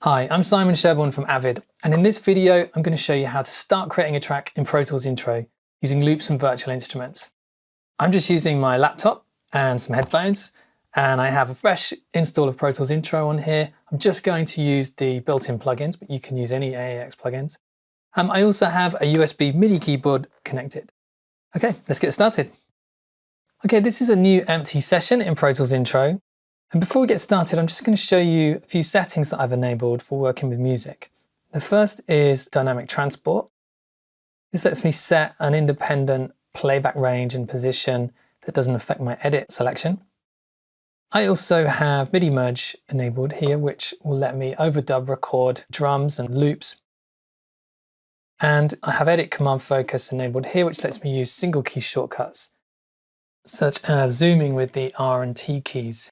Hi, I'm Simon Sherborne from Avid, and in this video I'm going to show you how to start creating a track in Pro Tools Intro using loops and virtual instruments. I'm just using my laptop and some headphones, and I have a fresh install of Pro Tools Intro on here. I'm just going to use the built-in plugins, but you can use any AAX plugins. I also have a USB MIDI keyboard connected. Okay, let's get started. Okay, this is a new empty session in Pro Tools Intro. And before we get started, I'm just going to show you a few settings that I've enabled for working with music. The first is dynamic transport. This lets me set an independent playback range and position that doesn't affect my edit selection. I also have MIDI merge enabled here, which will let me overdub record drums and loops. And I have edit command focus enabled here, which lets me use single key shortcuts, such as zooming with the R and T keys.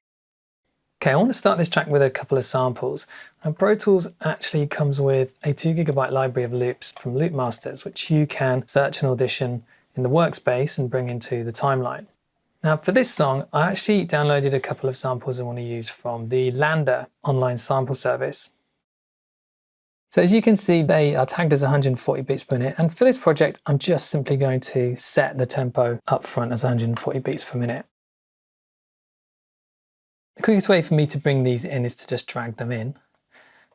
Okay, I want to start this track with a couple of samples. Now, Pro Tools actually comes with a 2 GB library of loops from Loop Masters, which you can search and audition in the workspace and bring into the timeline. Now, for this song, I actually downloaded a couple of samples I want to use from the Lander online sample service. So as you can see, they are tagged as 140 beats per minute. And for this project, I'm just simply going to set the tempo up front as 140 beats per minute. The quickest way for me to bring these in is to just drag them in.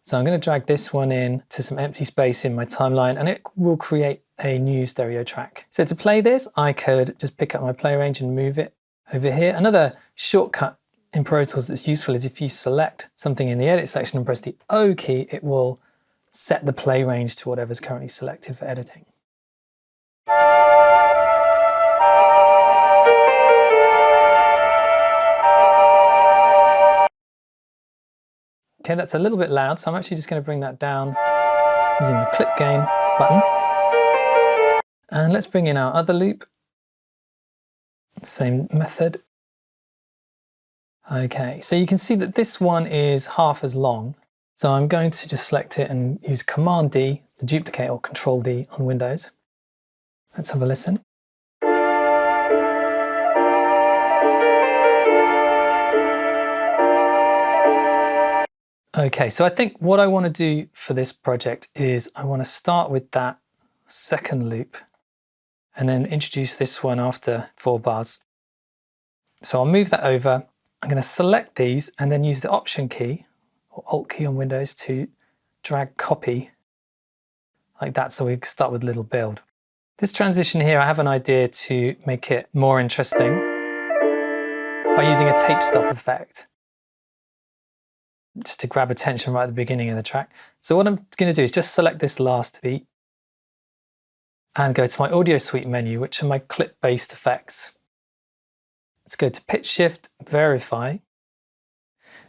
So I'm going to drag this one in to some empty space in my timeline, and it will create a new stereo track. So to play this, I could just pick up my play range and move it over here. Another shortcut in Pro Tools that's useful is if you select something in the edit section and press the O key, it will set the play range to whatever's currently selected for editing. Okay, that's a little bit loud, so I'm actually just going to bring that down using the clip gain button. And let's bring in our other loop. Same method. Okay, so you can see that this one is half as long. So I'm going to just select it and use Command D to duplicate, or Control D on Windows. Let's have a listen. Okay, so I think what I want to do for this project is I want to start with that second loop and then introduce this one after 4 bars. So I'll move that over. I'm going to select these and then use the Option key or Alt key on Windows to drag copy like that, so we start with little build. This transition here, I have an idea to make it more interesting by using a tape stop effect, just to grab attention right at the beginning of the track. So what I'm going to do is just select this last beat and go to my Audio Suite menu, which are my clip-based effects. Let's go to Pitch Shift, Verify.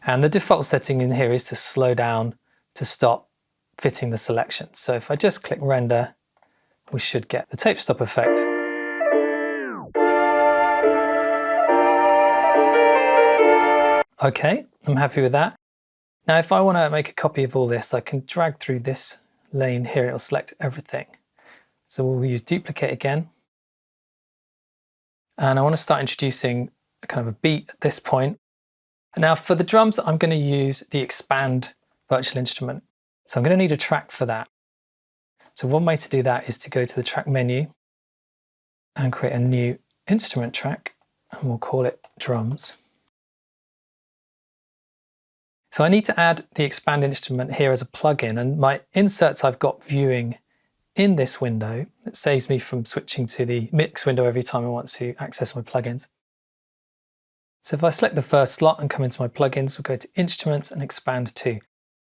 And the default setting in here is to slow down to stop fitting the selection. So if I just click Render, we should get the tape stop effect. Okay, I'm happy with that. Now, if I want to make a copy of all this, I can drag through this lane here, and it'll select everything. So we'll use duplicate again. And I want to start introducing a kind of a beat at this point. And now for the drums, I'm going to use the expand virtual instrument. So I'm going to need a track for that. So one way to do that is to go to the track menu and create a new instrument track, and we'll call it drums. So I need to add the expand instrument here as a plugin, and my inserts I've got viewing in this window. It saves me from switching to the mix window every time I want to access my plugins. So if I select the first slot and come into my plugins, we'll go to Instruments and Expand 2.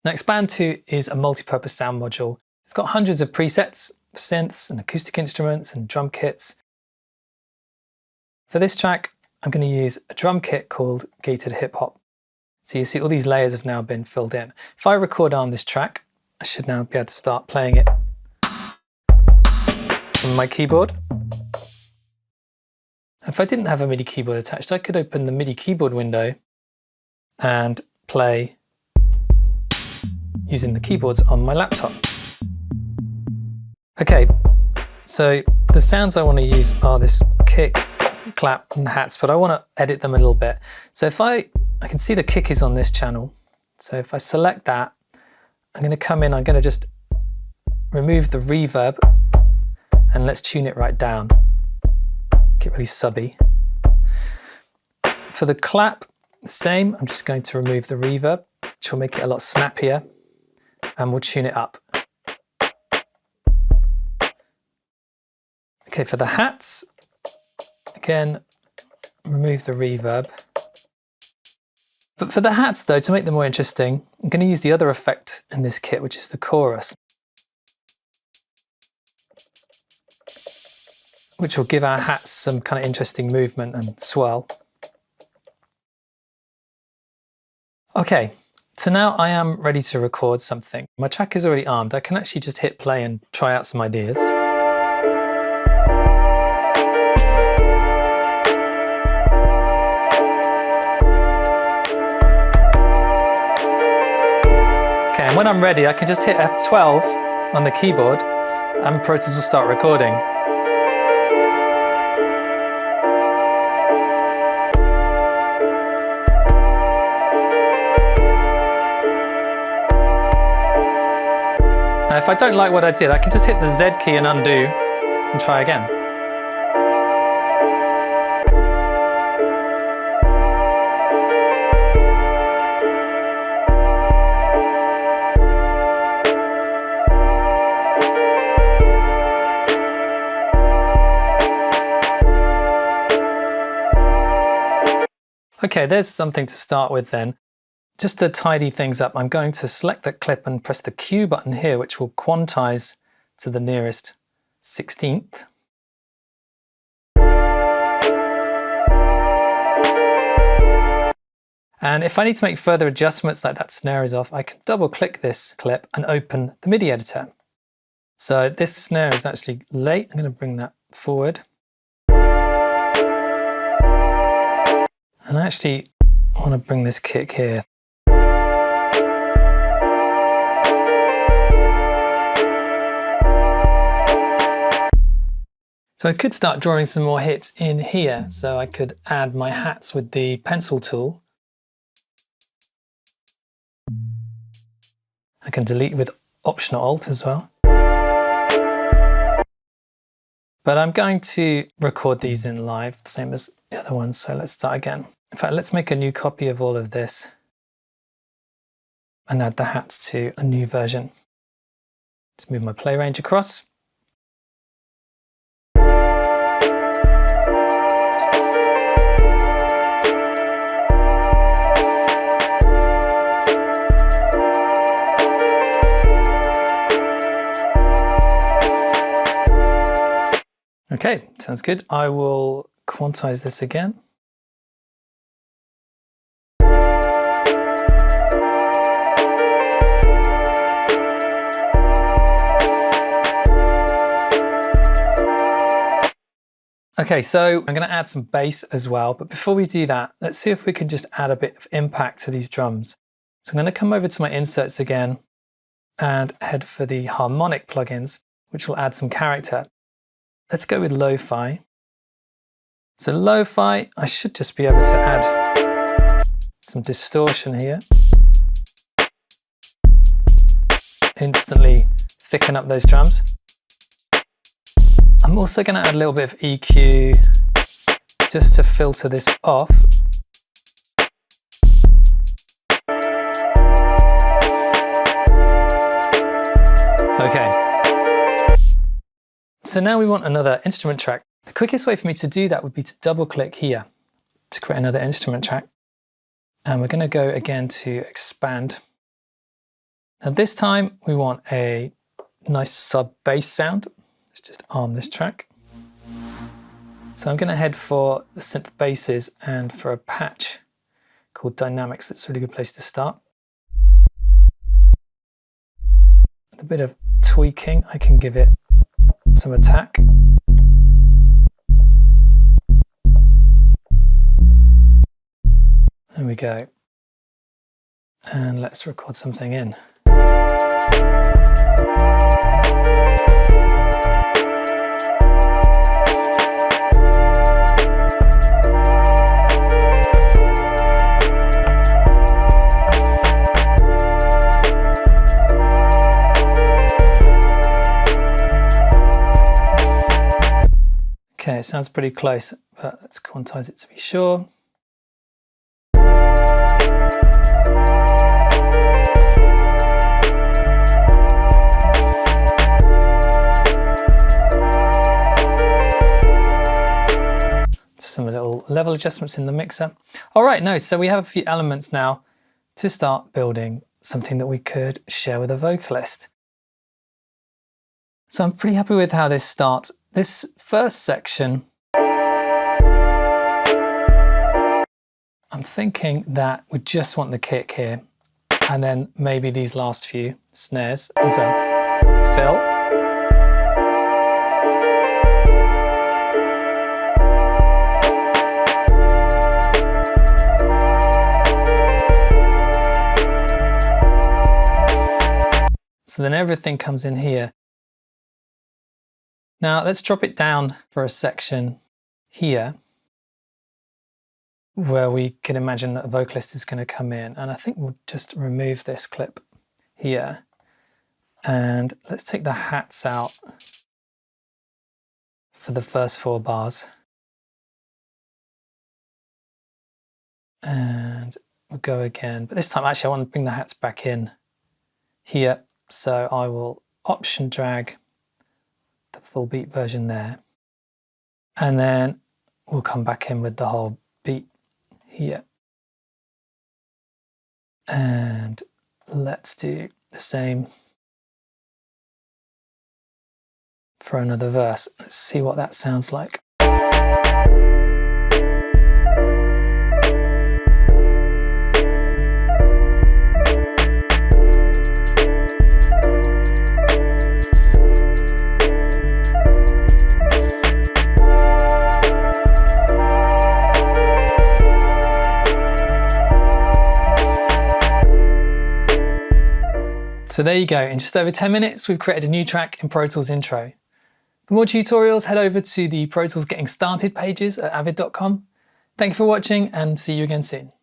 Now Expand 2 is a multi-purpose sound module. It's got hundreds of presets, synths and acoustic instruments and drum kits. For this track, I'm going to use a drum kit called Gated Hip Hop. So you see all these layers have now been filled in. If I record on this track, I should now be able to start playing it on my keyboard. If I didn't have a MIDI keyboard attached, I could open the MIDI keyboard window and play using the keyboards on my laptop. Okay, so the sounds I want to use are this kick, clap and hats, but I want to edit them a little bit. So if I can see the kick is on this channel. So if I select that I'm going to come in, I'm going to just remove the reverb and let's tune it right down. Get really subby. For the clap, the same. I'm just going to remove the reverb, which will make it a lot snappier, and we'll tune it up. Okay, for the hats, again, remove the reverb. But for the hats though, to make them more interesting, I'm going to use the other effect in this kit, which is the chorus, which will give our hats some kind of interesting movement and swirl. Okay, so now I am ready to record something. My track is already armed. I can actually just hit play and try out some ideas. Okay, and when I'm ready, I can just hit F12 on the keyboard and Pro Tools will start recording. Now, if I don't like what I did, I can just hit the Z key and undo and try again. Okay, there's something to start with then. Just to tidy things up, I'm going to select that clip and press the Q button here, which will quantize to the nearest 16th. And if I need to make further adjustments, like that snare is off, I can double click this clip and open the MIDI editor. So this snare is actually late. I'm going to bring that forward. And I actually want to bring this kick here. So I could start drawing some more hits in here. So I could add my hats with the pencil tool. I can delete with Option or Alt as well. But I'm going to record these in live, the same as the other ones. So let's start again. In fact, let's make a new copy of all of this and add the hats to a new version. Let's move my play range across. Okay, sounds good. I will quantize this again. Okay, so I'm going to add some bass as well, but before we do that, let's see if we can just add a bit of impact to these drums. So I'm going to come over to my inserts again and head for the harmonic plugins, which will add some character. Let's go with lo-fi. So lo-fi, I should just be able to add some distortion here. Instantly thicken up those drums. I'm also going to add a little bit of EQ just to filter this off. Okay. So now we want another instrument track. The quickest way for me to do that would be to double click here to create another instrument track. And we're going to go again to expand. Now this time we want a nice sub bass sound. Let's just arm this track. So I'm going to head for the synth basses and for a patch called Dynamics. That's a really good place to start. With a bit of tweaking, I can give it some attack. There we go. And let's record something in. Okay, it sounds pretty close, but let's quantize it to be sure. Some little level adjustments in the mixer. All right, nice. So we have a few elements now to start building something that we could share with a vocalist. So I'm pretty happy with how this starts. This first section, I'm thinking that we just want the kick here, and then maybe these last few snares as a fill. So then everything comes in here. Now let's drop it down for a section here where we can imagine that a vocalist is going to come in. And I think we'll just remove this clip here. And let's take the hats out for the first 4 bars. And we'll go again. But this time, actually, I want to bring the hats back in here. So I will option drag the full beat version there. And then we'll come back in with the whole beat here. And let's do the same for another verse. Let's see what that sounds like. So there you go, in just over 10 minutes, we've created a new track in Pro Tools Intro. For more tutorials, head over to the Pro Tools Getting Started pages at avid.com. Thank you for watching and see you again soon.